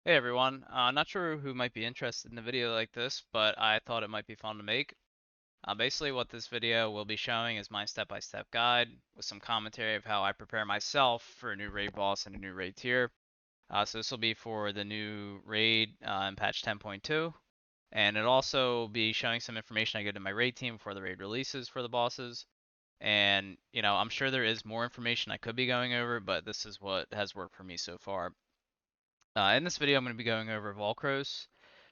Hey everyone, not sure who might be interested in a video like this, but I thought it might be fun to make. Basically what this video will be showing is my step-by-step guide with some commentary of how I prepare myself for a new raid boss and a new raid tier. So this will be for the new raid in patch 10.2, and it'll also be showing some information I get to my raid team before the raid releases for the bosses. And, I'm sure there is more information I could be going over, but this is what has worked for me so far. In this video, I'm going to be going over Volcros,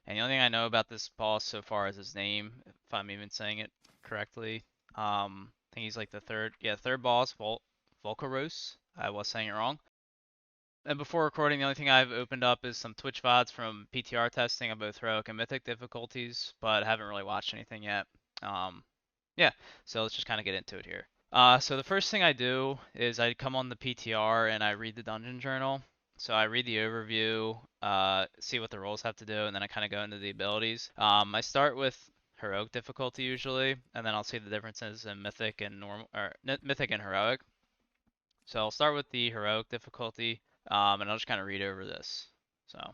and the only thing I know about this boss so far is his name, if I'm even saying it correctly. I think he's like the third boss, Volcaros. I was saying it wrong. And before recording, the only thing I've opened up is some Twitch VODs from PTR testing of both heroic and mythic difficulties, but I haven't really watched anything yet. Um, yeah, so let's just kind of get into it here. So the first thing I do is I come on the PTR and I read the dungeon journal. So I read the overview, see what the roles have to do, and then I kind of go into the abilities. I start with heroic difficulty usually, and then I'll see the differences in mythic and normal, or mythic and heroic. So I'll start with the heroic difficulty, and I'll just kind of read over this. So, all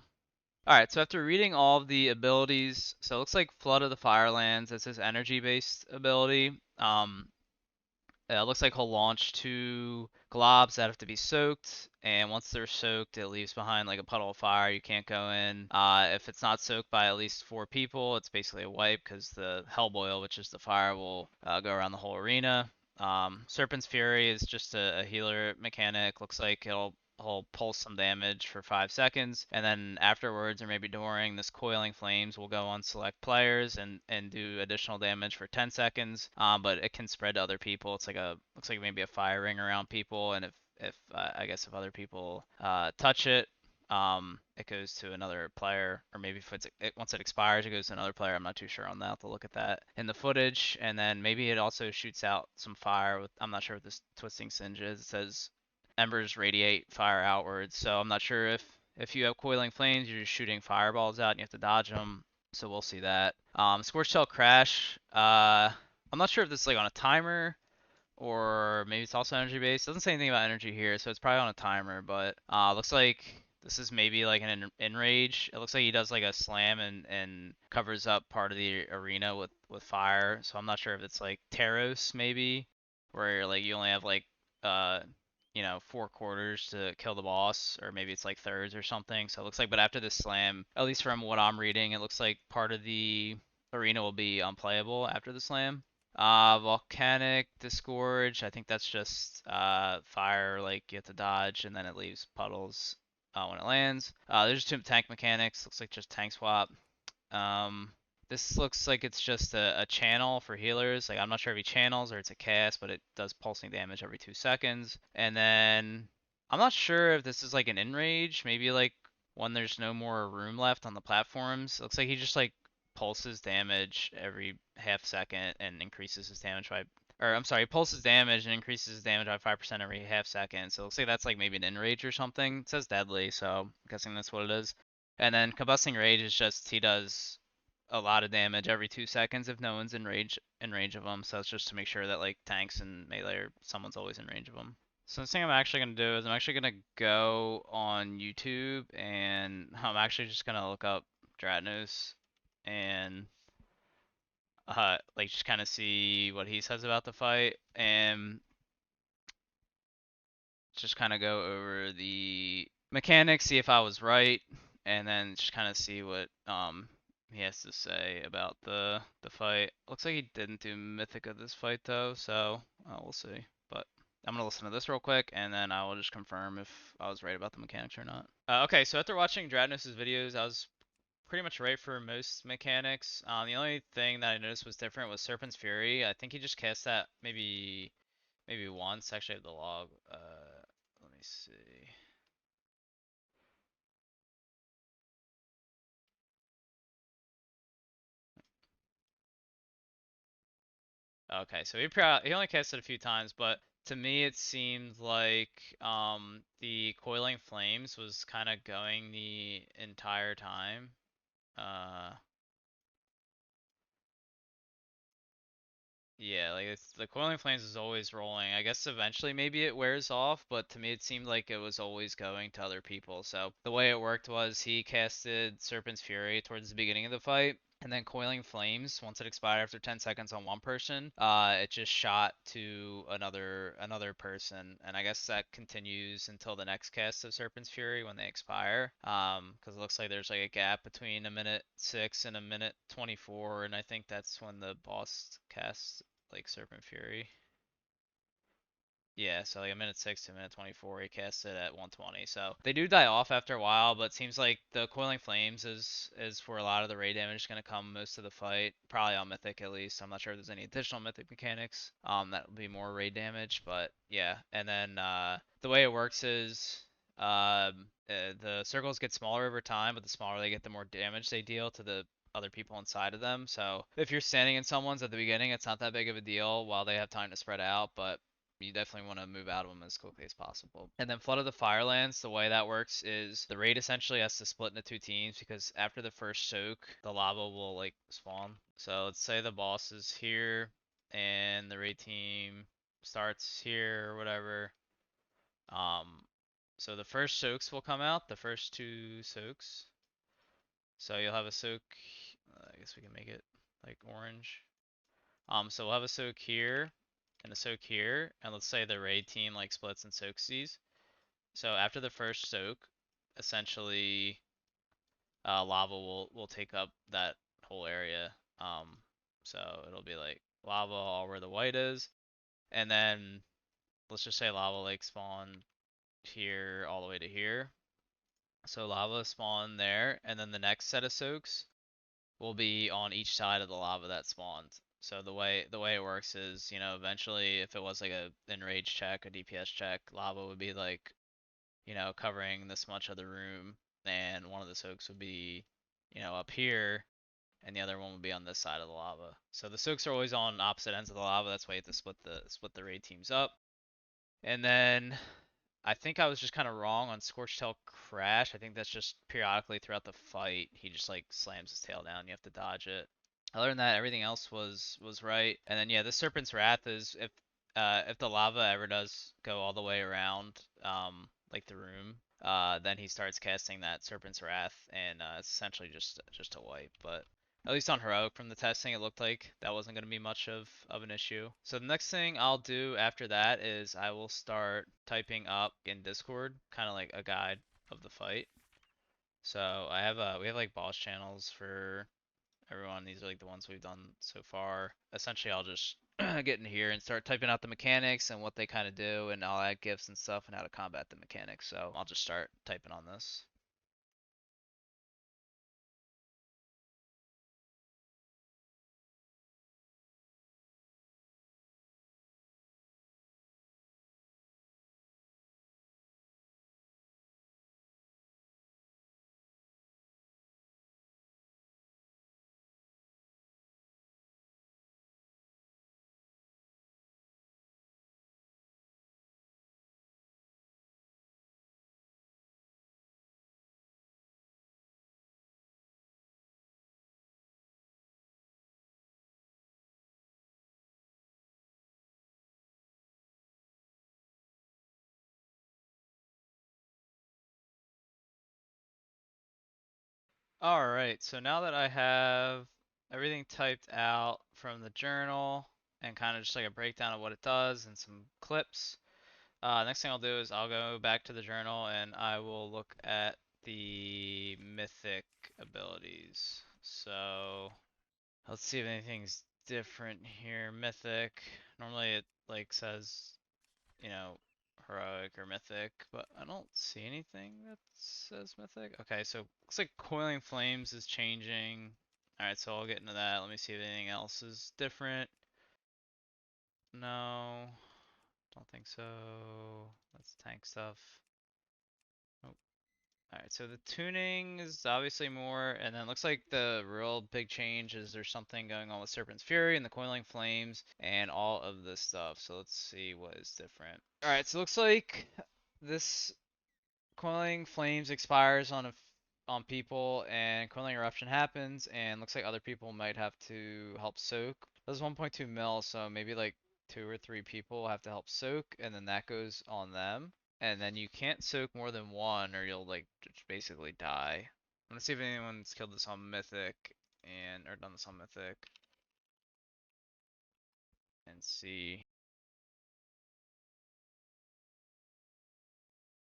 right. So after reading all of the abilities, so it looks like Flood of the Firelands. It's his energy-based ability. It looks like he'll launch two globs that have to be soaked, and once they're soaked, it leaves behind like a puddle of fire. You can't go in. If it's not soaked by at least 4 people, it's basically a wipe because the Hellboil, which is the fire, will go around the whole arena. Serpent's Fury is just a healer mechanic. Looks like he'll pulse some damage for 5 seconds, and then afterwards or maybe during, this coiling flames will go on select players and do additional damage for 10 seconds. But it can spread to other people. It's like looks like maybe a fire ring around people, and if I guess if other people touch it, it goes to another player, or maybe if once it expires, it goes to another player. I'm not too sure on that. I'll have to look at that in the footage, and then maybe it also shoots out some fire. I'm not sure what this twisting singe is. It says embers radiate fire outwards. So I'm not sure if you have coiling flames, you're just shooting fireballs out and you have to dodge them. So we'll see that. Scorch Tail Crash. I'm not sure if this is like on a timer or maybe it's also energy based. Doesn't say anything about energy here, so it's probably on a timer. But looks like this is maybe like an enrage. It looks like he does like a slam and covers up part of the arena with fire. So I'm not sure if it's like Taros maybe, where like you only have like uh 4 quarters to kill the boss, or maybe it's like thirds or something. So it looks like, but after this slam, at least from what I'm reading, it looks like part of the arena will be unplayable after the slam. Volcanic Disgorge, I think that's just fire, like you have to dodge and then it leaves puddles when it lands. There's two tank mechanics, looks like just tank swap. Um, this looks like it's just a channel for healers. Like I'm not sure if he channels or it's a cast, but it does pulsing damage every 2 seconds. And then I'm not sure if this is like an enrage, maybe like when there's no more room left on the platforms. Looks like he just like pulses damage every half second and increases his damage by, or I'm sorry, pulses damage and increases his damage by 5% every half second. So it looks like that's like maybe an enrage or something. It says deadly, so I'm guessing that's what it is. And then Combusting Rage is just he does a lot of damage every 2 seconds if no one's in range of him. So it's just to make sure that like tanks and melee or someone's always in range of him. So the thing I'm actually gonna do is I'm actually gonna go on YouTube and I'm actually just gonna look up Dratnos and like just kind of see what he says about the fight and just kind of go over the mechanics, see if I was right, and then just kind of see what he has to say about the fight. Looks like he didn't do Mythic of this fight though, so we'll see. But I'm gonna listen to this real quick, and then I will just confirm if I was right about the mechanics or not. Okay, so after watching Dradnos' videos, I was pretty much right for most mechanics. The only thing that I noticed was different was Serpent's Fury. I think he just cast that maybe once. Actually, I have the log. Let me see. Okay, so he only cast it a few times, but to me it seemed like the Coiling Flames was kind of going the entire time. Uh Yeah, like the Coiling Flames is always rolling. I guess eventually maybe it wears off, but to me it seemed like it was always going to other people. So the way it worked was he casted Serpent's Fury towards the beginning of the fight, and then Coiling Flames, once it expired after 10 seconds on one person, it just shot to another person, and I guess that continues until the next cast of Serpent's Fury when they expire. Because it looks like there's like a gap between a minute 6 and a minute 24, and I think that's when the boss casts like Serpent Fury. Yeah, so like a minute 6 to a minute 24, he casts it at 120. So they do die off after a while, but it seems like the Coiling Flames is where a lot of the raid damage is going to come most of the fight. Probably on Mythic at least. I'm not sure if there's any additional Mythic mechanics that will be more raid damage, but yeah. And then the way it works is the circles get smaller over time, but the smaller they get, the more damage they deal to the other people inside of them. So if you're standing in someone's at the beginning, it's not that big of a deal while they have time to spread out, but you definitely want to move out of them as quickly as possible. And then Flood of the Firelands, the way that works is the raid essentially has to split into two teams because after the first soak, the lava will like spawn. So let's say the boss is here and the raid team starts here or whatever. Um, so the first soaks will come out, the first two soaks. So you'll have a soak, I guess we can make it like orange. So we'll have a soak here and a soak here, and let's say the raid team like splits and soaks these. So after the first soak, essentially, lava will take up that whole area. Um, so it'll be like lava all where the white is, and then let's just say lava like spawn here all the way to here. So lava spawn there, and then the next set of soaks will be on each side of the lava that spawns. So the way it works is, eventually if it was like a enrage check, a DPS check, lava would be like, covering this much of the room, and one of the soaks would be, up here, and the other one would be on this side of the lava. So the soaks are always on opposite ends of the lava. That's why you have to split the raid teams up. And then I think I was just kind of wrong on Scorchtail Crash. I think that's just periodically throughout the fight, he just like slams his tail down. You have to dodge it. Other than that, everything else was right. And then yeah, the Serpent's Wrath is if the lava ever does go all the way around like the room, then he starts casting that Serpent's Wrath, and it's essentially just a wipe. But at least on heroic from the testing, it looked like that wasn't going to be much of an issue. So the next thing I'll do after that is I will start typing up in Discord, kind of like a guide of the fight. So we have like boss channels for everyone. These are like the ones we've done so far. Essentially, I'll just get in here and start typing out the mechanics and what they kind of do, and I'll add gifts and stuff and how to combat the mechanics. So I'll just start typing on this. Alright, so now that I have everything typed out from the journal and kind of just like a breakdown of what it does and some clips, next thing I'll do is I'll go back to the journal and I will look at the mythic abilities. So let's see if anything's different here. Mythic, normally it like says, you know, heroic or mythic, but I don't see anything that says mythic. Okay, so looks like Coiling Flames is changing. Alright, so I'll get into that. Let me see if anything else is different. No, don't think so. That's tank stuff. Nope. Alright, so the tuning is obviously more, and then it looks like the real big change is there's something going on with Serpent's Fury and the Coiling Flames and all of this stuff. So let's see what is different. Alright, so it looks like this Coiling Flames expires on a on people and Coiling Eruption happens and looks like other people might have to help soak. This is 1.2 mil, so maybe like 2 or 3 people have to help soak, and then that goes on them. And then you can't soak more than one or you'll like just basically die. I'm gonna see if anyone's killed this on Mythic or done this on Mythic and see.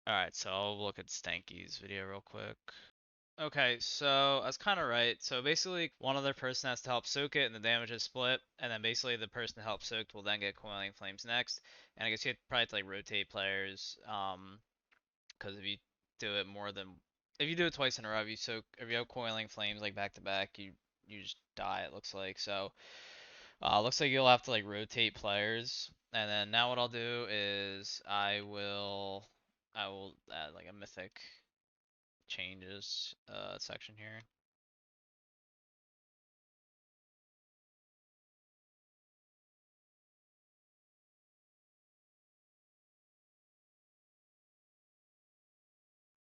Alright, so I'll look at Stanky's video real quick. Okay, so I was kind of right. So basically, one other person has to help soak it, and the damage is split. And then basically, the person that helps soaked will then get Coiling Flames next. And I guess you probably have to like rotate players, because if you do it more than if you do it twice in a row, if you have Coiling Flames like back to back, you just die. It looks like so. Looks like you'll have to like rotate players. And then now what I'll do is I will add like a mythic changes section here.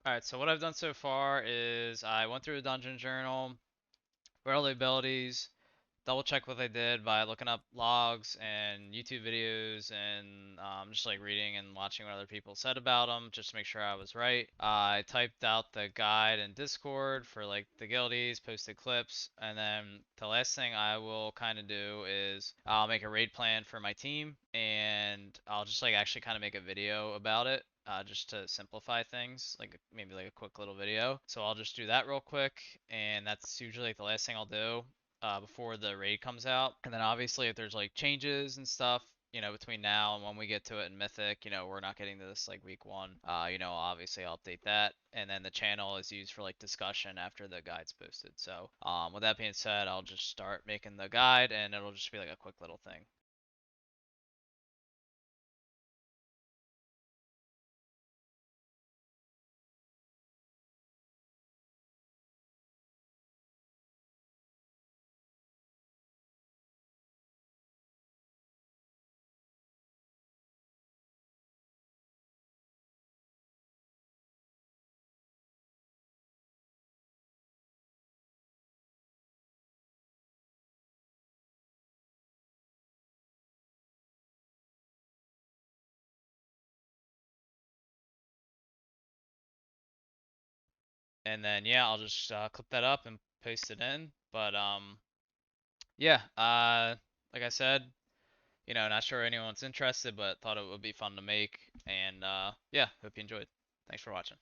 Alright, so what I've done so far is I went through the dungeon journal, read all the abilities, double check what they did by looking up logs and YouTube videos and just like reading and watching what other people said about them just to make sure I was right. I typed out the guide in Discord for like the guildies, posted clips, and then the last thing I will kind of do is I'll make a raid plan for my team and I'll just like actually kind of make a video about it. Just to simplify things, like maybe like a quick little video. So I'll just do that real quick, and that's usually like the last thing I'll do before the raid comes out. And then obviously if there's like changes and stuff, between now and when we get to it in Mythic, we're not getting to this like week one. Obviously I'll update that. And then the channel is used for like discussion after the guide's posted. So, with that being said, I'll just start making the guide and it'll just be like a quick little thing. And then yeah, I'll just clip that up and paste it in. But yeah, like I said, not sure anyone's interested, but thought it would be fun to make. And yeah, hope you enjoyed. Thanks for watching.